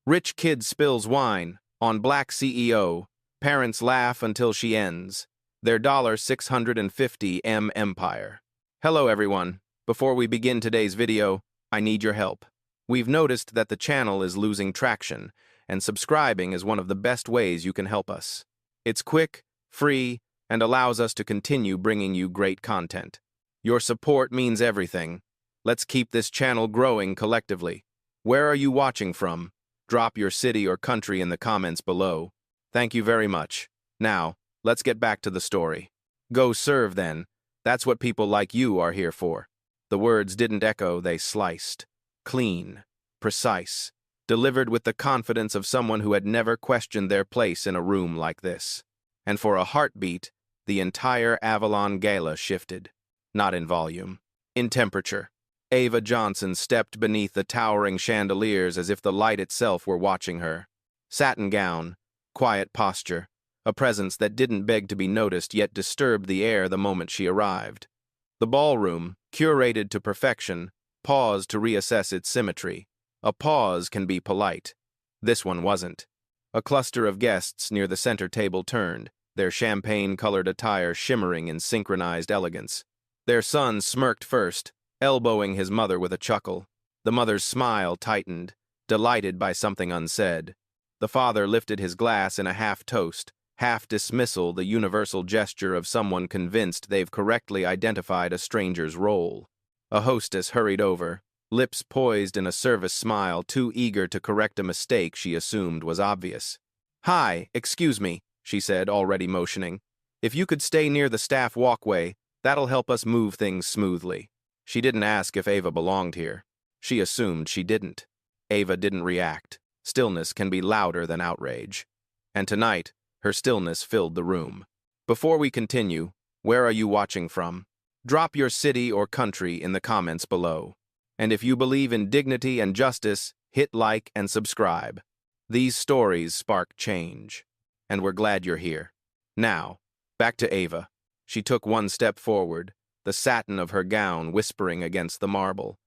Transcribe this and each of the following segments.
Rich kid spills wine on black CEO. Parents laugh until she ends. Their $650 empire. Hello everyone. Before we begin today's video, I need your help. We've noticed that the channel is losing traction, and subscribing is one of the best ways you can help us. It's quick, free, and allows us to continue bringing you great content. Your support means everything. Let's keep this channel growing collectively. Where are you watching from? Drop your city or country in the comments below. Thank you very much. Now, let's get back to the story. Go serve then. That's what people like you are here for. The words didn't echo, they sliced. Clean, precise, delivered with the confidence of someone who had never questioned their place in a room like this. And for a heartbeat, the entire Avalon Gala shifted. Not in volume, in temperature. Ava Johnson stepped beneath the towering chandeliers as if the light itself were watching her. Satin gown, quiet posture, a presence that didn't beg to be noticed yet disturbed the air the moment she arrived. The ballroom, curated to perfection, paused to reassess its symmetry. A pause can be polite. This one wasn't. A cluster of guests near the center table turned, their champagne-colored attire shimmering in synchronized elegance. Their son smirked first, elbowing his mother with a chuckle. The mother's smile tightened, delighted by something unsaid. The father lifted his glass in a half-toast, half-dismissal, the universal gesture of someone convinced they've correctly identified a stranger's role. A hostess hurried over, lips poised in a service smile, too eager to correct a mistake she assumed was obvious. "Hi, excuse me," she said, already motioning. "If you could stay near the staff walkway, that'll help us move things smoothly." She didn't ask if Ava belonged here. She assumed she didn't. Ava didn't react. Stillness can be louder than outrage. And tonight, her stillness filled the room. Before we continue, where are you watching from? Drop your city or country in the comments below. And if you believe in dignity and justice, hit like and subscribe. These stories spark change. And we're glad you're here. Now, back to Ava. She took one step forward, the satin of her gown whispering against the marble.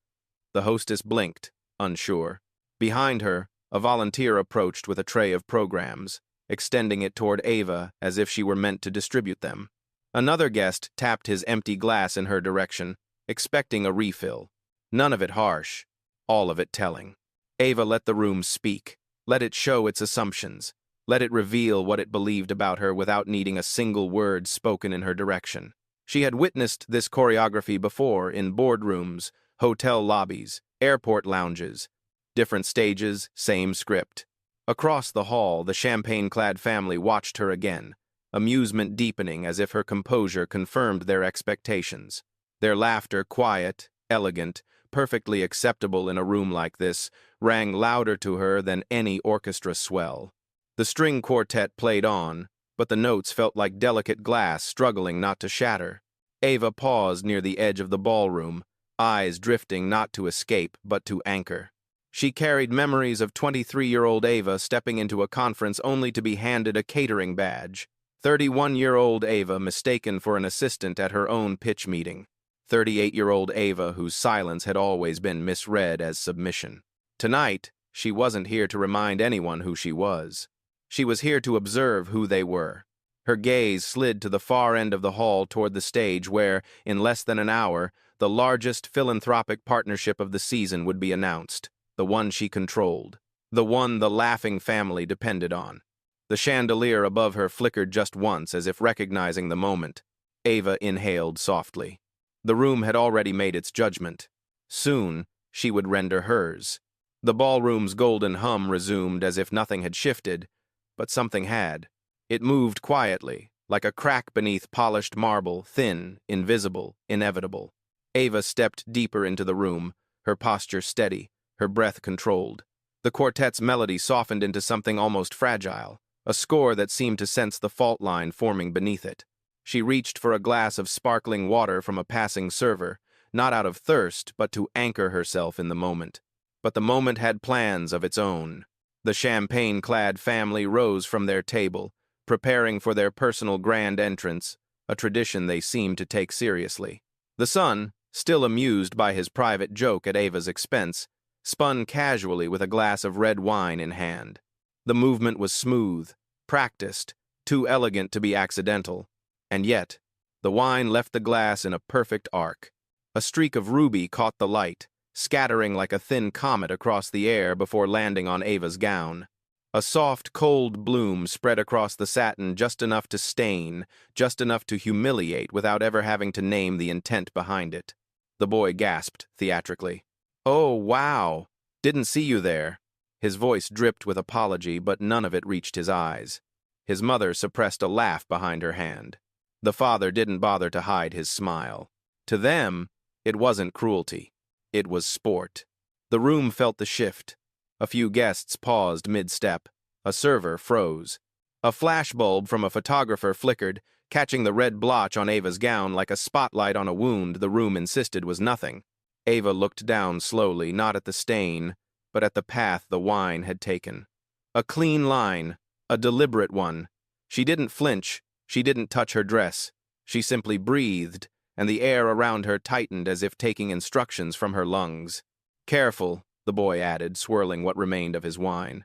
The hostess blinked, unsure. Behind her, a volunteer approached with a tray of programs, extending it toward Ava as if she were meant to distribute them. Another guest tapped his empty glass in her direction, expecting a refill. None of it harsh, all of it telling. Ava let the room speak, let it show its assumptions, let it reveal what it believed about her without needing a single word spoken in her direction. She had witnessed this choreography before in boardrooms, hotel lobbies, airport lounges. Different stages, same script. Across the hall, the champagne-clad family watched her again, amusement deepening as if her composure confirmed their expectations. Their laughter, quiet, elegant, perfectly acceptable in a room like this, rang louder to her than any orchestra swell. The string quartet played on, but the notes felt like delicate glass struggling not to shatter. Ava paused near the edge of the ballroom, eyes drifting not to escape but to anchor. She carried memories of 23-year-old Ava stepping into a conference only to be handed a catering badge. 31-year-old Ava mistaken for an assistant at her own pitch meeting. 38-year-old Ava whose silence had always been misread as submission. Tonight, she wasn't here to remind anyone who she was. She was here to observe who they were. Her gaze slid to the far end of the hall toward the stage where, in less than an hour, the largest philanthropic partnership of the season would be announced. The one she controlled. The one the laughing family depended on. The chandelier above her flickered just once as if recognizing the moment. Ava inhaled softly. The room had already made its judgment. Soon, she would render hers. The ballroom's golden hum resumed as if nothing had shifted, but something had. It moved quietly, like a crack beneath polished marble, thin, invisible, inevitable. Ava stepped deeper into the room, her posture steady, her breath controlled. The quartet's melody softened into something almost fragile, a score that seemed to sense the fault line forming beneath it. She reached for a glass of sparkling water from a passing server, not out of thirst, but to anchor herself in the moment. But the moment had plans of its own. The champagne-clad family rose from their table, preparing for their personal grand entrance, a tradition they seemed to take seriously. The son, still amused by his private joke at Ava's expense, spun casually with a glass of red wine in hand. The movement was smooth, practiced, too elegant to be accidental. And yet, the wine left the glass in a perfect arc. A streak of ruby caught the light, scattering like a thin comet across the air before landing on Ava's gown. A soft, cold bloom spread across the satin just enough to stain, just enough to humiliate without ever having to name the intent behind it. The boy gasped theatrically. "Oh, wow! Didn't see you there." His voice dripped with apology, but none of it reached his eyes. His mother suppressed a laugh behind her hand. The father didn't bother to hide his smile. To them, it wasn't cruelty. It was sport. The room felt the shift. A few guests paused mid-step. A server froze. A flashbulb from a photographer flickered, catching the red blotch on Ava's gown like a spotlight on a wound the room insisted was nothing. Ava looked down slowly, not at the stain, but at the path the wine had taken. A clean line, a deliberate one. She didn't flinch, she didn't touch her dress. She simply breathed, and the air around her tightened as if taking instructions from her lungs. "Careful," the boy added, swirling what remained of his wine.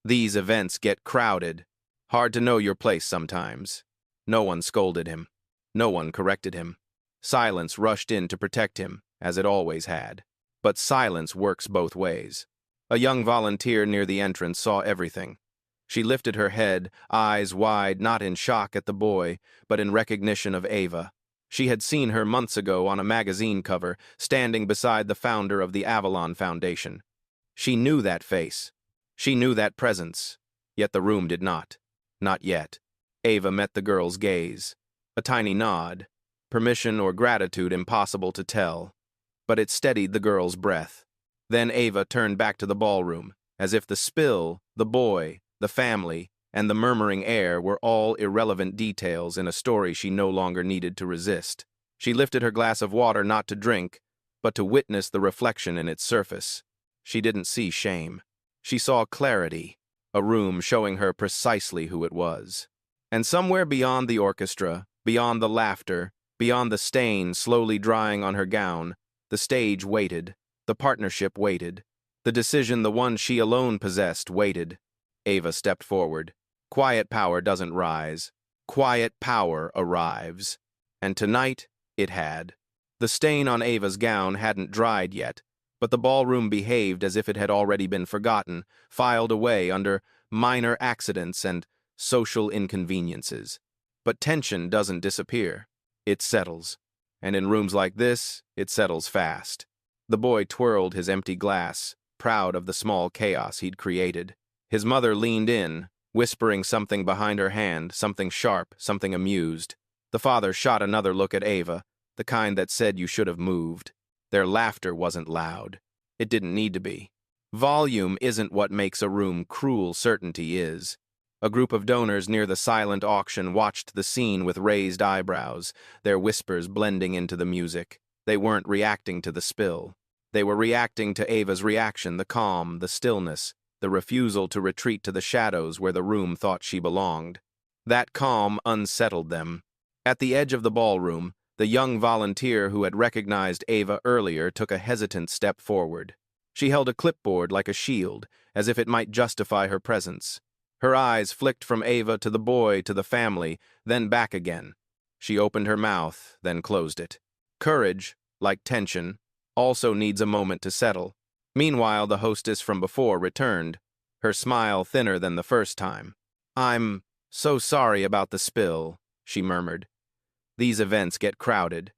"These events get crowded. Hard to know your place sometimes." No one scolded him. No one corrected him. Silence rushed in to protect him, as it always had. But silence works both ways. A young volunteer near the entrance saw everything. She lifted her head, eyes wide, not in shock at the boy, but in recognition of Ava. She had seen her months ago on a magazine cover, standing beside the founder of the Avalon Foundation. She knew that face. She knew that presence. Yet the room did not. Not yet. Ava met the girl's gaze. A tiny nod. Permission or gratitude impossible to tell. But it steadied the girl's breath. Then Ava turned back to the ballroom, as if the spill, the boy, the family, and the murmuring air were all irrelevant details in a story she no longer needed to resist. She lifted her glass of water not to drink, but to witness the reflection in its surface. She didn't see shame. She saw clarity, a room showing her precisely who it was. And somewhere beyond the orchestra, beyond the laughter, beyond the stain slowly drying on her gown, the stage waited, the partnership waited, the decision the one she alone possessed waited. Ava stepped forward. Quiet power doesn't rise. Quiet power arrives. And tonight, it had. The stain on Ava's gown hadn't dried yet, but the ballroom behaved as if it had already been forgotten, filed away under minor accidents and social inconveniences. But tension doesn't disappear. It settles. And in rooms like this, it settles fast. The boy twirled his empty glass, proud of the small chaos he'd created. His mother leaned in, whispering something behind her hand, something sharp, something amused. The father shot another look at Ava, the kind that said you should have moved. Their laughter wasn't loud. It didn't need to be. Volume isn't what makes a room cruel, certainty is. A group of donors near the silent auction watched the scene with raised eyebrows, their whispers blending into the music. They weren't reacting to the spill. They were reacting to Ava's reaction, the calm, the stillness, the refusal to retreat to the shadows where the room thought she belonged. That calm unsettled them. At the edge of the ballroom, the young volunteer who had recognized Ava earlier took a hesitant step forward. She held a clipboard like a shield, as if it might justify her presence. Her eyes flicked from Ava to the boy to the family, then back again. She opened her mouth, then closed it. Courage, like tension, also needs a moment to settle. Meanwhile, the hostess from before returned, her smile thinner than the first time. "I'm so sorry about the spill," she murmured. "These events get crowded.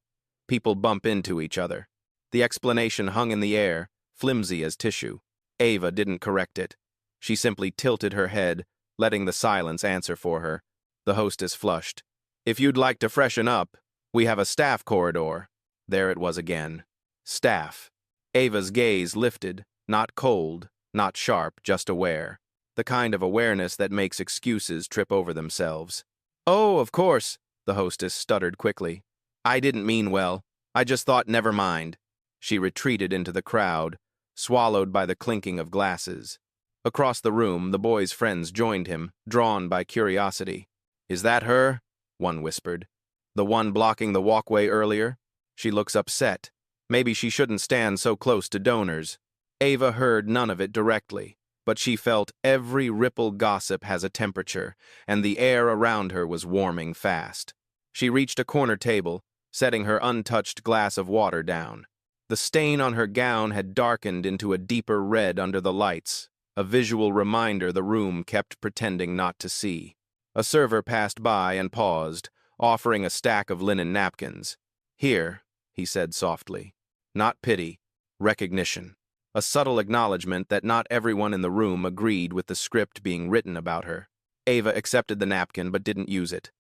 People bump into each other." The explanation hung in the air, flimsy as tissue. Ava didn't correct it. She simply tilted her head, letting the silence answer for her. The hostess flushed. "If you'd like to freshen up, we have a staff corridor." There it was again. Staff. Ava's gaze lifted, not cold, not sharp, just aware. The kind of awareness that makes excuses trip over themselves. "Oh, of course," the hostess stuttered quickly. "I didn't mean well. I just thought never mind." She retreated into the crowd, swallowed by the clinking of glasses. Across the room, the boy's friends joined him, drawn by curiosity. "Is that her?" one whispered. "The one blocking the walkway earlier? She looks upset. Maybe she shouldn't stand so close to donors." Ava heard none of it directly, but she felt every ripple. Gossip has a temperature, and the air around her was warming fast. She reached a corner table, setting her untouched glass of water down. The stain on her gown had darkened into a deeper red under the lights, a visual reminder the room kept pretending not to see. A server passed by and paused, offering a stack of linen napkins. "Here," he said softly. Not pity, recognition. A subtle acknowledgement that not everyone in the room agreed with the script being written about her. Ava accepted the napkin but didn't use it.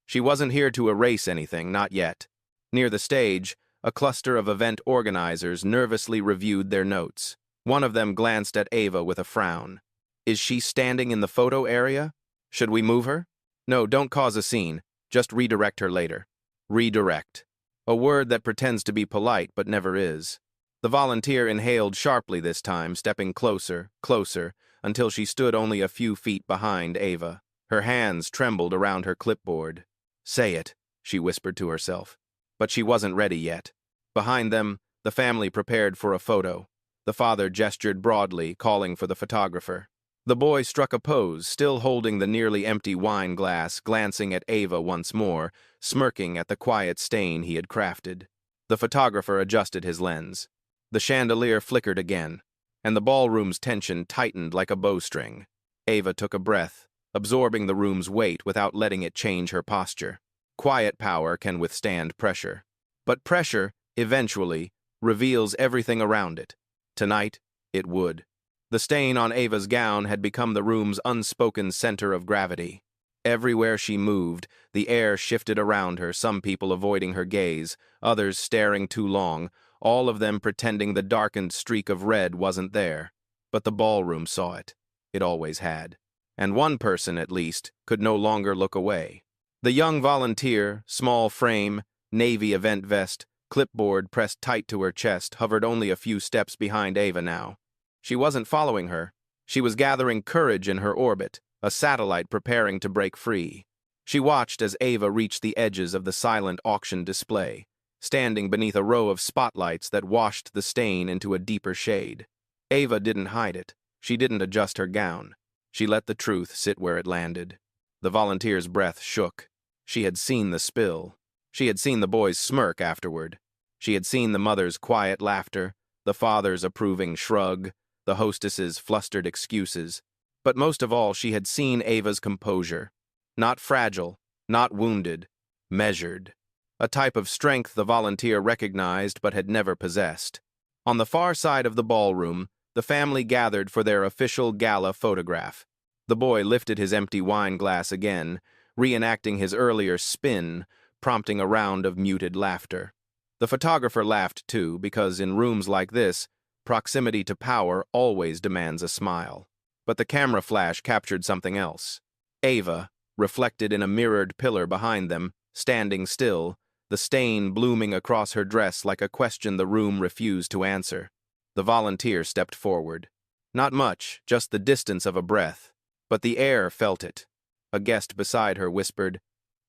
She wasn't here to erase anything, not yet. Near the stage, a cluster of event organizers nervously reviewed their notes. One of them glanced at Ava with a frown. "Is she standing in the photo area? Should we move her?" "No, don't cause a scene. Just redirect her later." Redirect. A word that pretends to be polite but never is. The volunteer inhaled sharply this time, stepping closer, closer, until she stood only a few feet behind Ava. Her hands trembled around her clipboard. "Say it," she whispered to herself. But she wasn't ready yet. Behind them, the family prepared for a photo. The father gestured broadly, calling for the photographer. The boy struck a pose, still holding the nearly empty wine glass, glancing at Ava once more, smirking at the quiet stain he had crafted. The photographer adjusted his lens. The chandelier flickered again, and the ballroom's tension tightened like a bowstring. Ava took a breath, absorbing the room's weight without letting it change her posture. Quiet power can withstand pressure. But pressure, eventually, reveals everything around it. Tonight, it would. The stain on Ava's gown had become the room's unspoken center of gravity. Everywhere she moved, the air shifted around her, some people avoiding her gaze, others staring too long, all of them pretending the darkened streak of red wasn't there. But the ballroom saw it. It always had. And one person, at least, could no longer look away. The young volunteer, small frame, navy event vest, clipboard pressed tight to her chest, hovered only a few steps behind Ava now. She wasn't following her. She was gathering courage in her orbit, a satellite preparing to break free. She watched as Ava reached the edges of the silent auction display, standing beneath a row of spotlights that washed the stain into a deeper shade. Ava didn't hide it. She didn't adjust her gown. She let the truth sit where it landed. The volunteer's breath shook. She had seen the spill. She had seen the boy's smirk afterward. She had seen the mother's quiet laughter, the father's approving shrug, the hostess's flustered excuses. But most of all, she had seen Ava's composure. Not fragile, not wounded, measured. A type of strength the volunteer recognized but had never possessed. On the far side of the ballroom, the family gathered for their official gala photograph. The boy lifted his empty wine glass again, reenacting his earlier spin, prompting a round of muted laughter. The photographer laughed too, because in rooms like this, proximity to power always demands a smile. But the camera flash captured something else. Ava, reflected in a mirrored pillar behind them, standing still, the stain blooming across her dress like a question the room refused to answer. The volunteer stepped forward. Not much, just the distance of a breath. But the air felt it. A guest beside her whispered,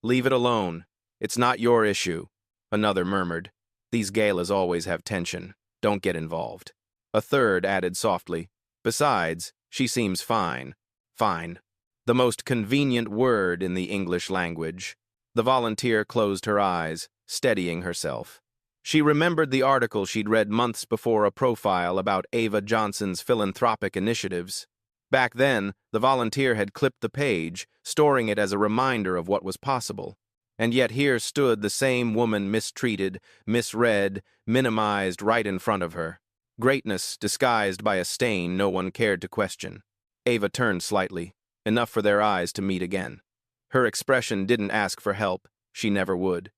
"Leave it alone. It's not your issue." Another murmured, "These galas always have tension. Don't get involved." A third added softly, "Besides, she seems fine." Fine. The most convenient word in the English language. The volunteer closed her eyes, steadying herself. She remembered the article she'd read months before, a profile about Ava Johnson's philanthropic initiatives. Back then, the volunteer had clipped the page, storing it as a reminder of what was possible. And yet here stood the same woman mistreated, misread, minimized right in front of her. Greatness disguised by a stain no one cared to question. Ava turned slightly, enough for their eyes to meet again. Her expression didn't ask for help. She never would.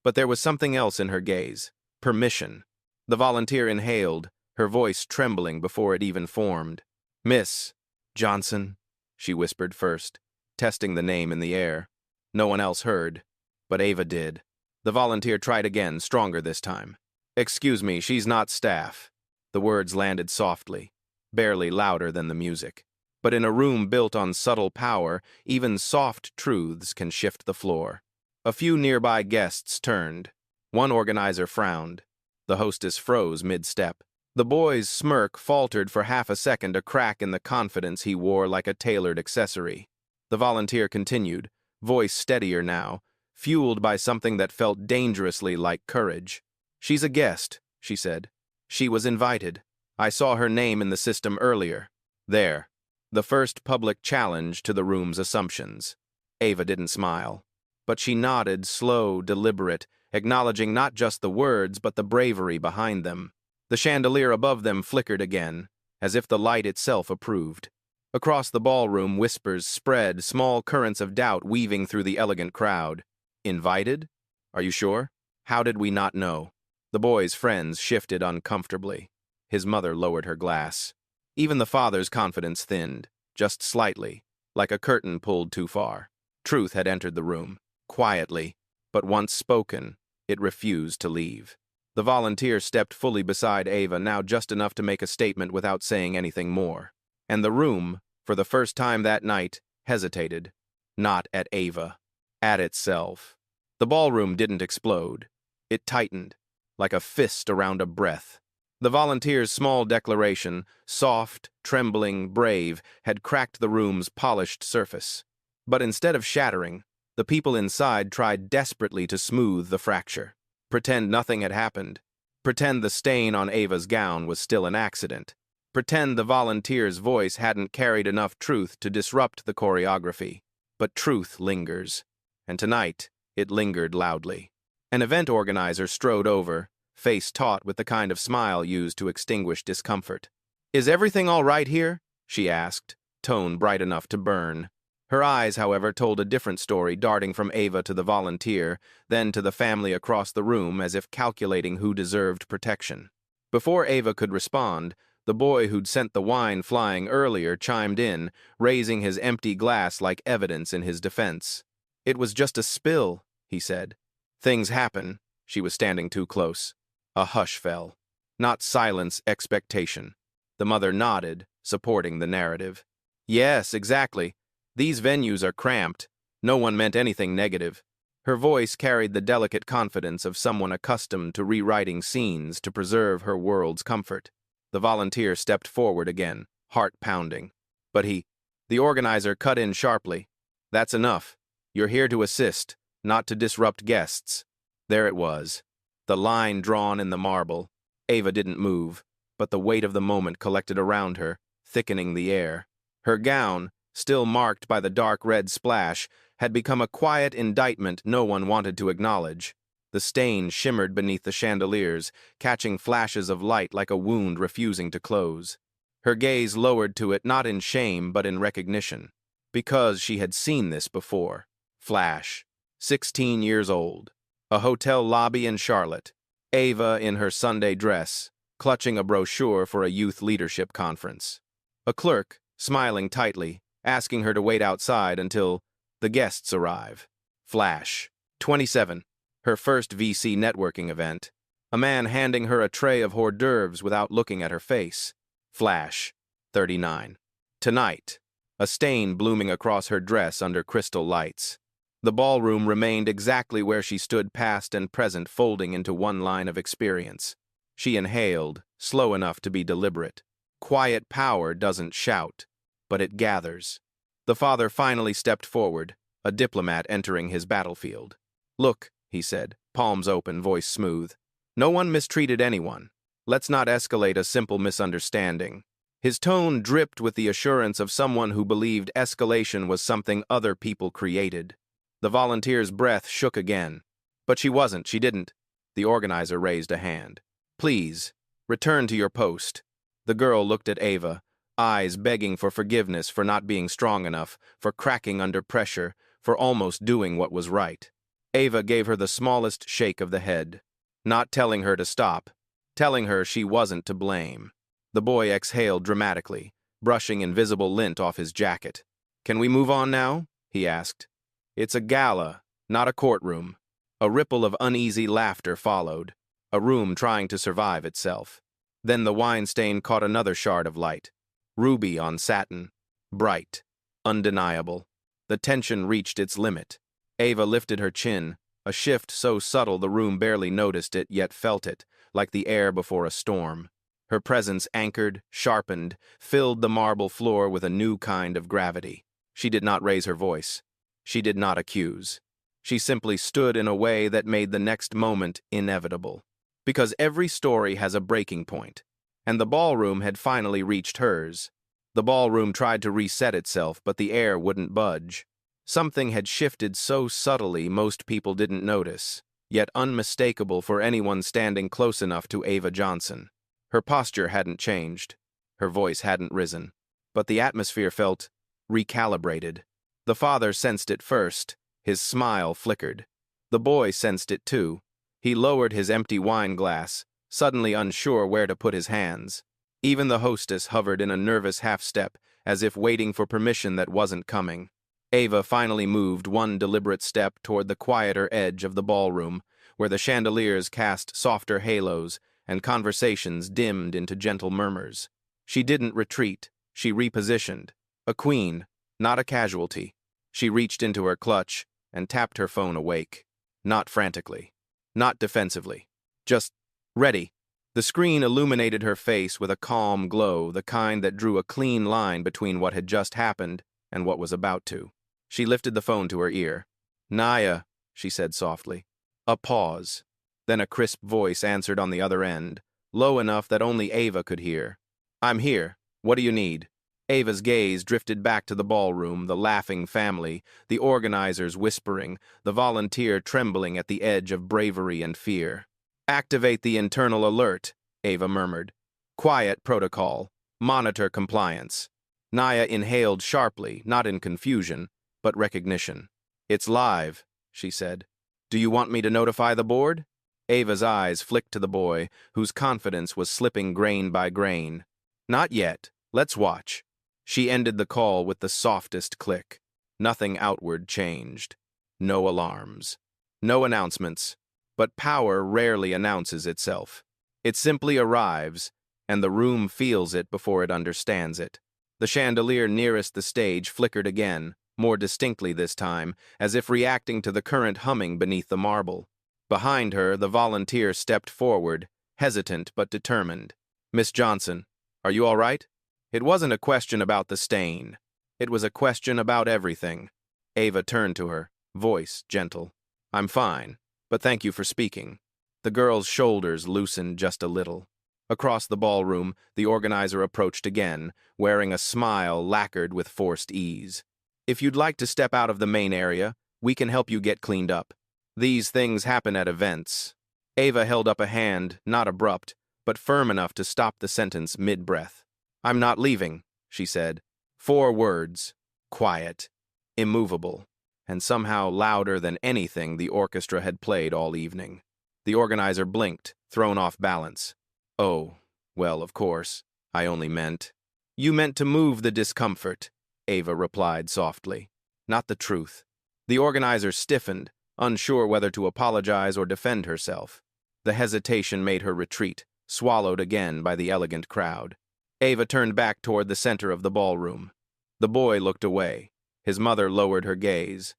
But there was something else in her gaze. Permission. The volunteer inhaled, her voice trembling before it even formed. "Miss Johnson," she whispered first, testing the name in the air. No one else heard, but Ava did. The volunteer tried again, stronger this time. "Excuse me, she's not staff." The words landed softly, barely louder than the music. But in a room built on subtle power, even soft truths can shift the floor. A few nearby guests turned. One organizer frowned. The hostess froze mid-step. The boy's smirk faltered for half a second, a crack in the confidence he wore like a tailored accessory. The volunteer continued, voice steadier now, fueled by something that felt dangerously like courage. "She's a guest," she said. "She was invited. I saw her name in the system earlier. There." The first public challenge to the room's assumptions. Ava didn't smile, but she nodded, slow, deliberate, acknowledging not just the words but the bravery behind them. The chandelier above them flickered again, as if the light itself approved. Across the ballroom, whispers spread, small currents of doubt weaving through the elegant crowd. "Invited? Are you sure? How did we not know?" The boy's friends shifted uncomfortably. His mother lowered her glass. Even the father's confidence thinned, just slightly, like a curtain pulled too far. Truth had entered the room, quietly, but once spoken, it refused to leave. The volunteer stepped fully beside Ava, now just enough to make a statement without saying anything more. And the room, for the first time that night, hesitated. Not at Ava. At itself. The ballroom didn't explode. It tightened, like a fist around a breath. The volunteer's small declaration, soft, trembling, brave, had cracked the room's polished surface. But instead of shattering, the people inside tried desperately to smooth the fracture. Pretend nothing had happened. Pretend the stain on Ava's gown was still an accident. Pretend the volunteer's voice hadn't carried enough truth to disrupt the choreography. But truth lingers. And tonight, it lingered loudly. An event organizer strode over, face taut with the kind of smile used to extinguish discomfort. "Is everything all right here?" she asked, tone bright enough to burn. Her eyes, however, told a different story, darting from Ava to the volunteer, then to the family across the room, as if calculating who deserved protection. Before Ava could respond, the boy who'd sent the wine flying earlier chimed in, raising his empty glass like evidence in his defense. "It was just a spill," he said. "Things happen." She was standing too close. A hush fell. Not silence, expectation. The mother nodded, supporting the narrative. "Yes, exactly. These venues are cramped. No one meant anything negative." Her voice carried the delicate confidence of someone accustomed to rewriting scenes to preserve her world's comfort. The volunteer stepped forward again, heart pounding. But the organizer cut in sharply. "That's enough. You're here to assist, not to disrupt guests." There it was, the line drawn in the marble. Ava didn't move, but the weight of the moment collected around her, thickening the air. Her gown, still marked by the dark red splash, had become a quiet indictment no one wanted to acknowledge. The stain shimmered beneath the chandeliers, catching flashes of light like a wound refusing to close. Her gaze lowered to it not in shame but in recognition, because she had seen this before. Flash. 16 years old. A hotel lobby in Charlotte. Ava in her Sunday dress, clutching a brochure for a youth leadership conference. A clerk, smiling tightly, asking her to wait outside until the guests arrive. Flash. 27. Her first VC networking event. A man handing her a tray of hors d'oeuvres without looking at her face. Flash. 39. Tonight. A stain blooming across her dress under crystal lights. The ballroom remained exactly where she stood, past and present folding into one line of experience. She inhaled, slow enough to be deliberate. Quiet power doesn't shout, but it gathers. The father finally stepped forward, a diplomat entering his battlefield. "Look," he said, palms open, voice smooth. "No one mistreated anyone. Let's not escalate a simple misunderstanding." His tone dripped with the assurance of someone who believed escalation was something other people created. The volunteer's breath shook again. But she didn't. The organizer raised a hand. "Please, return to your post." The girl looked at Ava, eyes begging for forgiveness for not being strong enough, for cracking under pressure, for almost doing what was right. Ava gave her the smallest shake of the head, not telling her to stop, telling her she wasn't to blame. The boy exhaled dramatically, brushing invisible lint off his jacket. "Can we move on now?" he asked. "It's a gala, not a courtroom." A ripple of uneasy laughter followed, a room trying to survive itself. Then the wine stain caught another shard of light. Ruby on satin. Bright. Undeniable. The tension reached its limit. Ava lifted her chin, a shift so subtle the room barely noticed it, yet felt it, like the air before a storm. Her presence anchored, sharpened, filled the marble floor with a new kind of gravity. She did not raise her voice. She did not accuse. She simply stood in a way that made the next moment inevitable. Because every story has a breaking point, and the ballroom had finally reached hers. The ballroom tried to reset itself, but the air wouldn't budge. Something had shifted so subtly most people didn't notice, yet unmistakable for anyone standing close enough to Ava Johnson. Her posture hadn't changed. Her voice hadn't risen. But the atmosphere felt recalibrated. The father sensed it first. His smile flickered. The boy sensed it too. He lowered his empty wine glass, suddenly unsure where to put his hands. Even the hostess hovered in a nervous half-step, as if waiting for permission that wasn't coming. Ava finally moved one deliberate step toward the quieter edge of the ballroom, where the chandeliers cast softer halos and conversations dimmed into gentle murmurs. She didn't retreat. She repositioned. A queen, not a casualty. She reached into her clutch and tapped her phone awake. Not frantically. Not defensively. Just ready. The screen illuminated her face with a calm glow, the kind that drew a clean line between what had just happened and what was about to. She lifted the phone to her ear. "Naya," she said softly. A pause. Then a crisp voice answered on the other end, low enough that only Ava could hear. "I'm here. What do you need?" Ava's gaze drifted back to the ballroom, the laughing family, the organizers whispering, the volunteer trembling at the edge of bravery and fear. "Activate the internal alert," Ava murmured. "Quiet protocol. Monitor compliance." Naya inhaled sharply, not in confusion, but recognition. "It's live," she said. "Do you want me to notify the board?" Ava's eyes flicked to the boy, whose confidence was slipping grain by grain. "Not yet. Let's watch." She ended the call with the softest click. Nothing outward changed. No alarms. No announcements. But power rarely announces itself. It simply arrives, and the room feels it before it understands it. The chandelier nearest the stage flickered again, more distinctly this time, as if reacting to the current humming beneath the marble. Behind her, the volunteer stepped forward, hesitant but determined. "Miss Johnson, are you all right?" It wasn't a question about the stain. It was a question about everything. Ava turned to her, voice gentle. "I'm fine, but thank you for speaking." The girl's shoulders loosened just a little. Across the ballroom, the organizer approached again, wearing a smile lacquered with forced ease. "If you'd like to step out of the main area, we can help you get cleaned up. These things happen at events." Ava held up a hand, not abrupt, but firm enough to stop the sentence mid-breath. "I'm not leaving," she said. 4 words. Quiet. Immovable. And somehow louder than anything the orchestra had played all evening. The organizer blinked, thrown off balance. "Oh, well, of course. I only meant—" "You meant to move the discomfort," Ava replied softly. "Not the truth." The organizer stiffened, unsure whether to apologize or defend herself. The hesitation made her retreat, swallowed again by the elegant crowd. Ava turned back toward the center of the ballroom. The boy looked away. His mother lowered her gaze.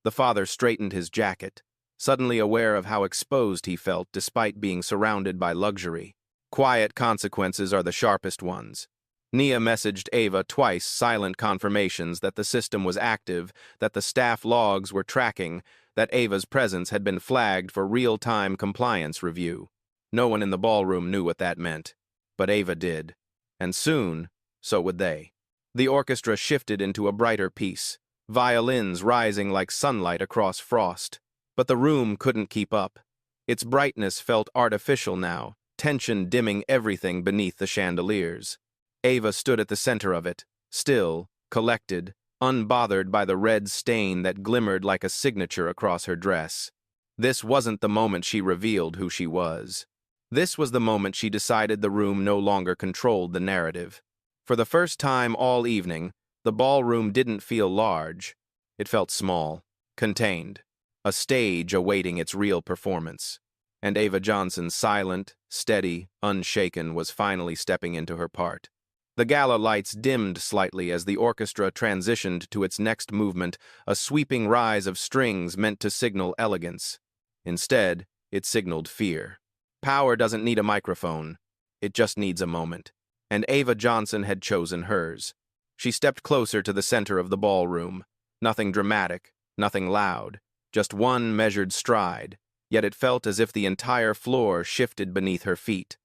The father straightened his jacket, suddenly aware of how exposed he felt despite being surrounded by luxury. Quiet consequences are the sharpest ones. Nia messaged Ava twice, silent confirmations that the system was active, that the staff logs were tracking, that Ava's presence had been flagged for real-time compliance review. No one in the ballroom knew what that meant, but Ava did. And soon, so would they. The orchestra shifted into a brighter piece, violins rising like sunlight across frost. But the room couldn't keep up. Its brightness felt artificial now, tension dimming everything beneath the chandeliers. Ava stood at the center of it, still, collected, unbothered by the red stain that glimmered like a signature across her dress. This wasn't the moment she revealed who she was. This was the moment she decided the room no longer controlled the narrative. For the first time all evening, the ballroom didn't feel large. It felt small, contained, a stage awaiting its real performance. And Ava Johnson, silent, steady, unshaken, was finally stepping into her part. The gala lights dimmed slightly as the orchestra transitioned to its next movement, a sweeping rise of strings meant to signal elegance. Instead, it signaled fear. Power doesn't need a microphone. It just needs a moment. And Ava Johnson had chosen hers. She stepped closer to the center of the ballroom. Nothing dramatic, nothing loud, just one measured stride, yet it felt as if the entire floor shifted beneath her feet.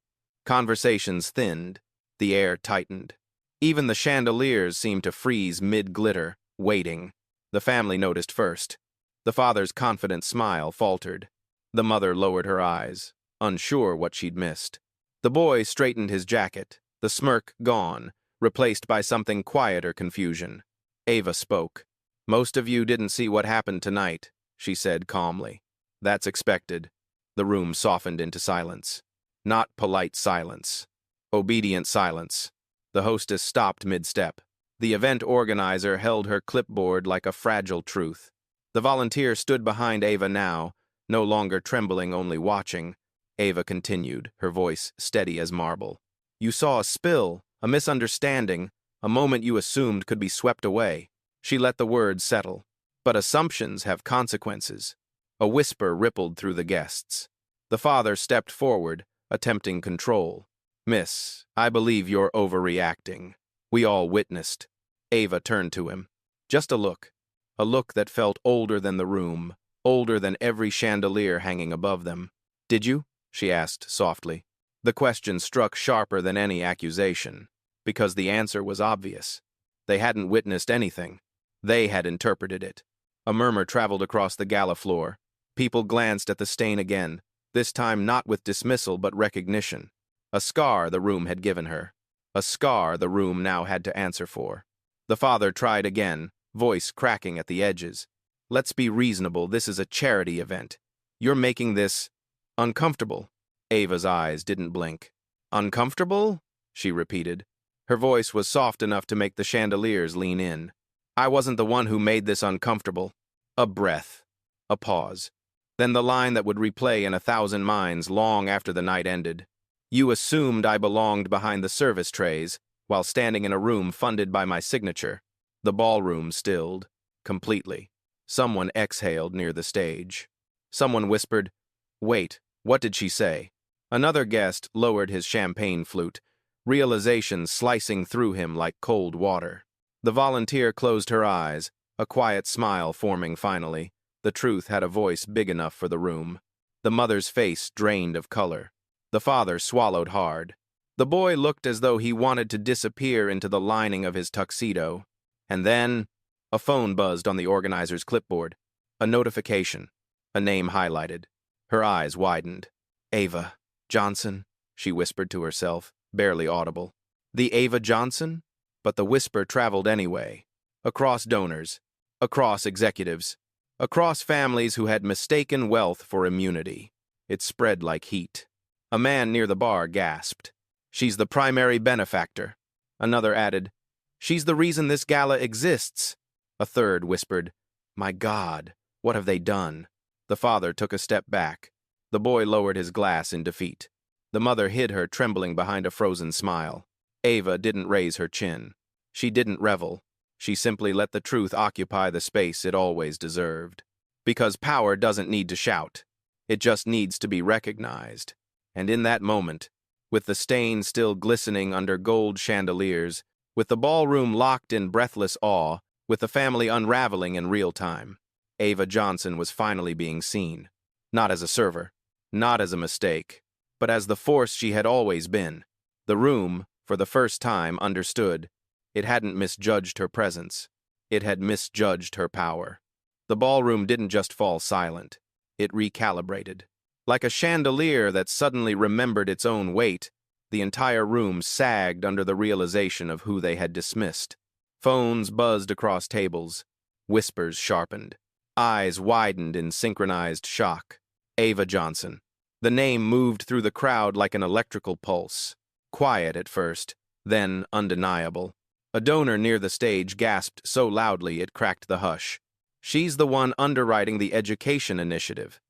Conversations thinned, the air tightened. Even the chandeliers seemed to freeze mid-glitter, waiting. The family noticed first. The father's confident smile faltered. The mother lowered her eyes, unsure what she'd missed. The boy straightened his jacket, the smirk gone, replaced by something quieter confusion. Ava spoke. "Most of you didn't see what happened tonight," she said calmly. "That's expected." The room softened into silence. Not polite silence. Obedient silence. The hostess stopped mid-step. The event organizer held her clipboard like a fragile truth. The volunteer stood behind Ava now, no longer trembling, only watching. Ava continued, her voice steady as marble. "You saw a spill, a misunderstanding, a moment you assumed could be swept away." She let the words settle. "But assumptions have consequences." A whisper rippled through the guests. The father stepped forward, attempting control. "Miss, I believe you're overreacting." We all witnessed. Ava turned to him. Just a look that felt older than the room, older than every chandelier hanging above them. "Did you?" she asked softly. The question struck sharper than any accusation, because the answer was obvious. They hadn't witnessed anything. They had interpreted it. A murmur traveled across the gala floor. People glanced at the stain again, this time not with dismissal but recognition. A scar the room had given her. A scar the room now had to answer for. The father tried again, voice cracking at the edges. "Let's be reasonable, this is a charity event. You're making this uncomfortable." Ava's eyes didn't blink. "Uncomfortable?" she repeated. Her voice was soft enough to make the chandeliers lean in. "I wasn't the one who made this uncomfortable." A breath. A pause. Then the line that would replay in 1,000 minds long after the night ended. "You assumed I belonged behind the service trays, while standing in a room funded by my signature." The ballroom stilled, completely. Someone exhaled near the stage. Someone whispered, "Wait, what did she say?" Another guest lowered his champagne flute, realization slicing through him like cold water. The volunteer closed her eyes, a quiet smile forming finally. The truth had a voice big enough for the room. The mother's face drained of color. The father swallowed hard. The boy looked as though he wanted to disappear into the lining of his tuxedo. And then, a phone buzzed on the organizer's clipboard. A notification. A name highlighted. Her eyes widened. "Ava Johnson," she whispered to herself, barely audible. The Ava Johnson? But the whisper traveled anyway. Across donors. Across executives. Across families who had mistaken wealth for immunity. It spread like heat. A man near the bar gasped. "She's the primary benefactor." Another added, "She's the reason this gala exists." A third whispered, "My God, what have they done?" The father took a step back. The boy lowered his glass in defeat. The mother hid her trembling behind a frozen smile. Ava didn't raise her chin. She didn't revel. She simply let the truth occupy the space it always deserved. Because power doesn't need to shout. It just needs to be recognized. And in that moment, with the stain still glistening under gold chandeliers, with the ballroom locked in breathless awe, with the family unraveling in real time, Ava Johnson was finally being seen. Not as a server, not as a mistake, but as the force she had always been. The room, for the first time, understood. It hadn't misjudged her presence. It had misjudged her power. The ballroom didn't just fall silent. It recalibrated. Like a chandelier that suddenly remembered its own weight, the entire room sagged under the realization of who they had dismissed. Phones buzzed across tables. Whispers sharpened. Eyes widened in synchronized shock. Ava Johnson. The name moved through the crowd like an electrical pulse. Quiet at first, then undeniable. A donor near the stage gasped so loudly it cracked the hush. "She's the one underwriting the education initiative."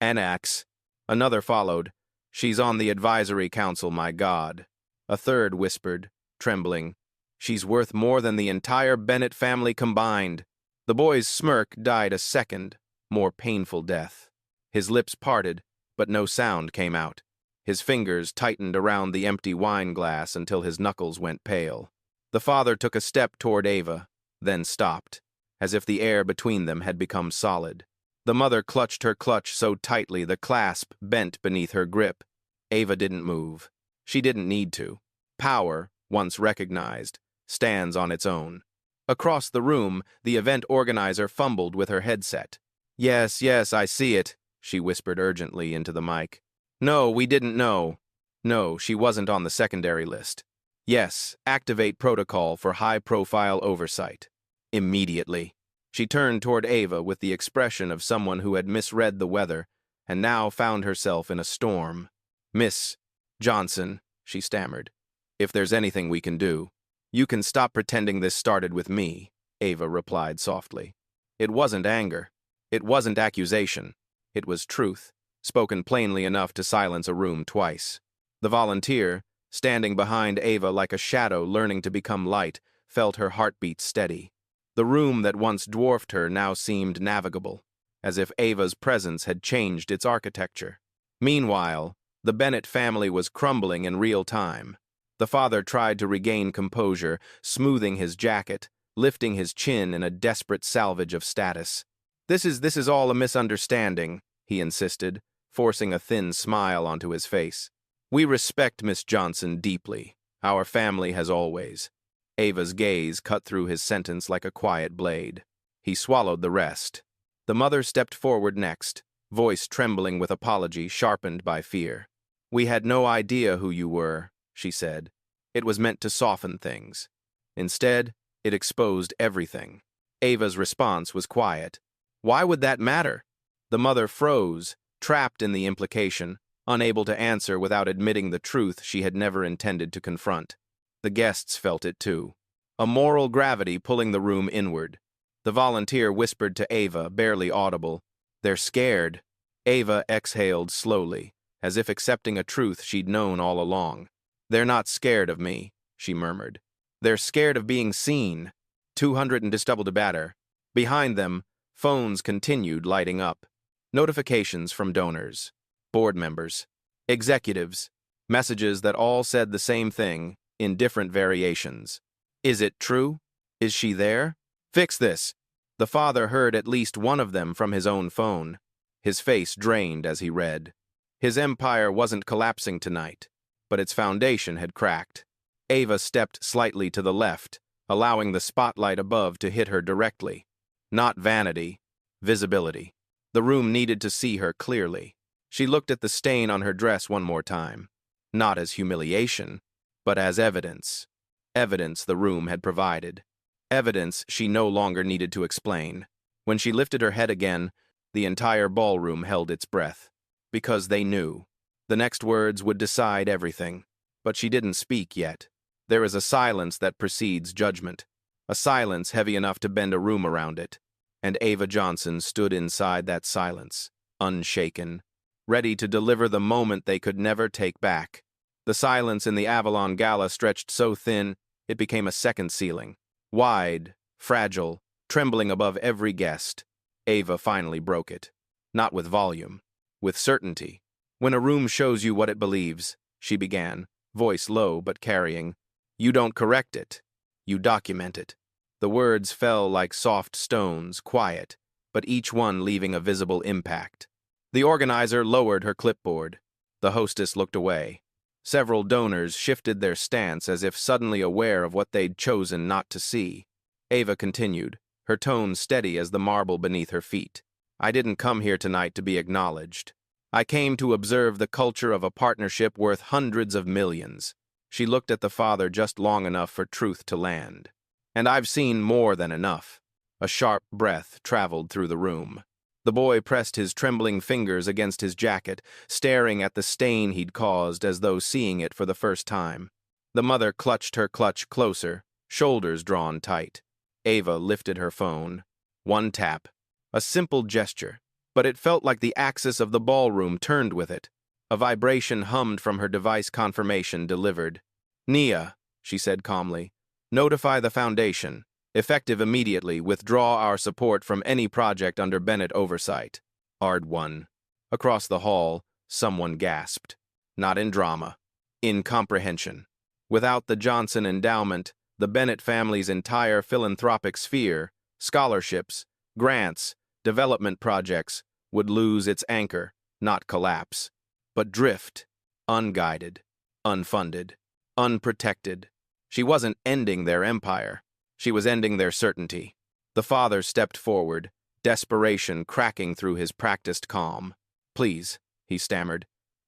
Annex. Another followed. "She's on the advisory council, my God." A third whispered, trembling, "She's worth more than the entire Bennett family combined." The boy's smirk died a second, more painful death. His lips parted, but no sound came out. His fingers tightened around the empty wine glass until his knuckles went pale. The father took a step toward Ava, then stopped, as if the air between them had become solid. The mother clutched her clutch so tightly the clasp bent beneath her grip. Ava didn't move. She didn't need to. Power, once recognized, stands on its own. Across the room, the event organizer fumbled with her headset. Yes, I see it, she whispered urgently into the mic. No, we didn't know. No, she wasn't on the secondary list. Yes, activate protocol for high-profile oversight. Immediately. She turned toward Ava with the expression of someone who had misread the weather and now found herself in a storm. Miss Johnson, she stammered, if there's anything we can do. You can stop pretending this started with me, Ava replied softly. It wasn't anger. It wasn't accusation. It was truth, spoken plainly enough to silence a room twice. The volunteer, standing behind Ava like a shadow learning to become light, felt her heartbeat steady. The room that once dwarfed her now seemed navigable, as if Ava's presence had changed its architecture. Meanwhile, the Bennett family was crumbling in real time. The father tried to regain composure, smoothing his jacket, lifting his chin in a desperate salvage of status. This is all a misunderstanding, he insisted, forcing a thin smile onto his face. We respect Miss Johnson deeply. Our family has always. Ava's gaze cut through his sentence like a quiet blade. He swallowed the rest. The mother stepped forward next, voice trembling with apology sharpened by fear. We had no idea who you were, she said. It was meant to soften things. Instead, it exposed everything. Ava's response was quiet. Why would that matter? The mother froze, trapped in the implication, unable to answer without admitting the truth she had never intended to confront. The guests felt it too. A moral gravity pulling the room inward. The volunteer whispered to Ava, barely audible. They're scared. Ava exhaled slowly, as if accepting a truth she'd known all along. They're not scared of me, she murmured. They're scared of being seen. 200 and just double to batter. Behind them, phones continued lighting up. Notifications from donors, board members, executives, messages that all said the same thing in different variations. Is it true? Is she there? Fix this. The father heard at least one of them from his own phone. His face drained as he read. His empire wasn't collapsing tonight, but its foundation had cracked. Ava stepped slightly to the left, allowing the spotlight above to hit her directly. Not vanity, visibility. The room needed to see her clearly. She looked at the stain on her dress one more time. Not as humiliation, but as evidence. Evidence the room had provided. Evidence she no longer needed to explain. When she lifted her head again, the entire ballroom held its breath. Because they knew. The next words would decide everything. But she didn't speak yet. There is a silence that precedes judgment. A silence heavy enough to bend a room around it. And Ava Johnson stood inside that silence, unshaken, ready to deliver the moment they could never take back. The silence in the Avalon Gala stretched so thin, it became a second ceiling. Wide, fragile, trembling above every guest. Ava finally broke it. Not with volume, with certainty. When a room shows you what it believes, she began, voice low but carrying, you don't correct it. You document it. The words fell like soft stones, quiet, but each one leaving a visible impact. The organizer lowered her clipboard. The hostess looked away. Several donors shifted their stance as if suddenly aware of what they'd chosen not to see. Ava continued, her tone steady as the marble beneath her feet. I didn't come here tonight to be acknowledged. I came to observe the culture of a partnership worth hundreds of millions. She looked at the father just long enough for truth to land. And I've seen more than enough. A sharp breath traveled through the room. The boy pressed his trembling fingers against his jacket, staring at the stain he'd caused as though seeing it for the first time. The mother clutched her clutch closer, shoulders drawn tight. Ava lifted her phone. One tap. A simple gesture, but it felt like the axis of the ballroom turned with it. A vibration hummed from her device confirmation delivered. Nia, she said calmly. Notify the Foundation. Effective immediately, withdraw our support from any project under Bennett oversight. ARD 1. Across the hall, someone gasped. not in drama, in comprehension. Without the Johnson endowment, the Bennett family's entire philanthropic sphere, scholarships, grants, development projects, would lose its anchor, not collapse, but drift, unguided, unfunded, unprotected. She wasn't ending their empire. She was ending their certainty. The father stepped forward, desperation cracking through his practiced calm. "Please," he stammered.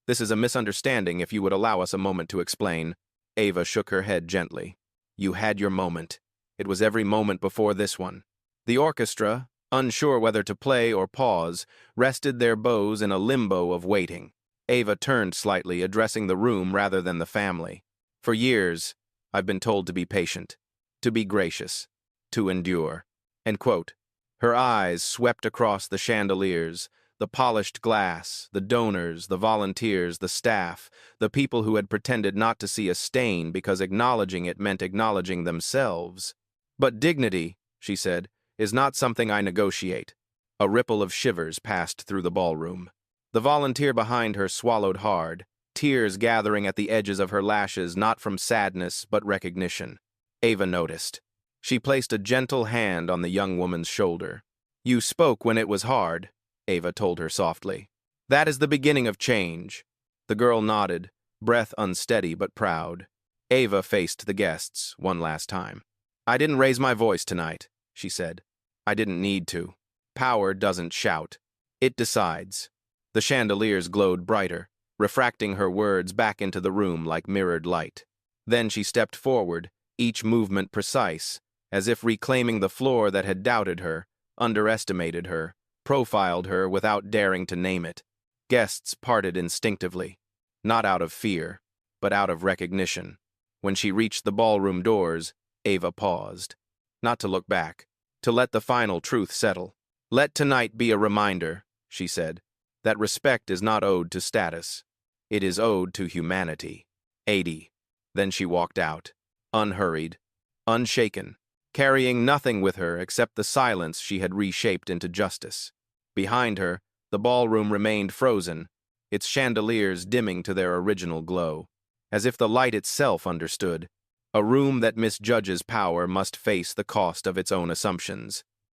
"This is a misunderstanding. If you would allow us a moment to explain." Ava shook her head gently. "You had your moment. It was every moment before this one." The orchestra, unsure whether to play or pause, rested their bows in a limbo of waiting. Ava turned slightly, addressing the room rather than the family. "For years, I've been told to be patient, to be gracious, to endure." End quote. Her eyes swept across the chandeliers, the polished glass, the donors, the volunteers, the staff, the people who had pretended not to see a stain because acknowledging it meant acknowledging themselves. "But dignity," she said, "is not something I negotiate." A ripple of shivers passed through the ballroom. The volunteer behind her swallowed hard, tears gathering at the edges of her lashes not from sadness but recognition. Ava noticed. She placed a gentle hand on the young woman's shoulder. "You spoke when it was hard," Ava told her softly. "That is the beginning of change." The girl nodded, breath unsteady but proud. Ava faced the guests one last time. "I didn't raise my voice tonight," she said. "I didn't need to. Power doesn't shout. It decides." The chandeliers glowed brighter, refracting her words back into the room like mirrored light. Then she stepped forward, each movement precise, as if reclaiming the floor that had doubted her, underestimated her, profiled her without daring to name it. Guests parted instinctively, not out of fear, but out of recognition. When she reached the ballroom doors, Ava paused. Not to look back, to let the final truth settle. "Let tonight be a reminder," she said, "that respect is not owed to status. It is owed to humanity." 80. Then she walked out, unhurried, unshaken, carrying nothing with her except the silence she had reshaped into justice. Behind her, the ballroom remained frozen, its chandeliers dimming to their original glow, as if the light itself understood. A room that misjudges power must face the cost of its own assumptions.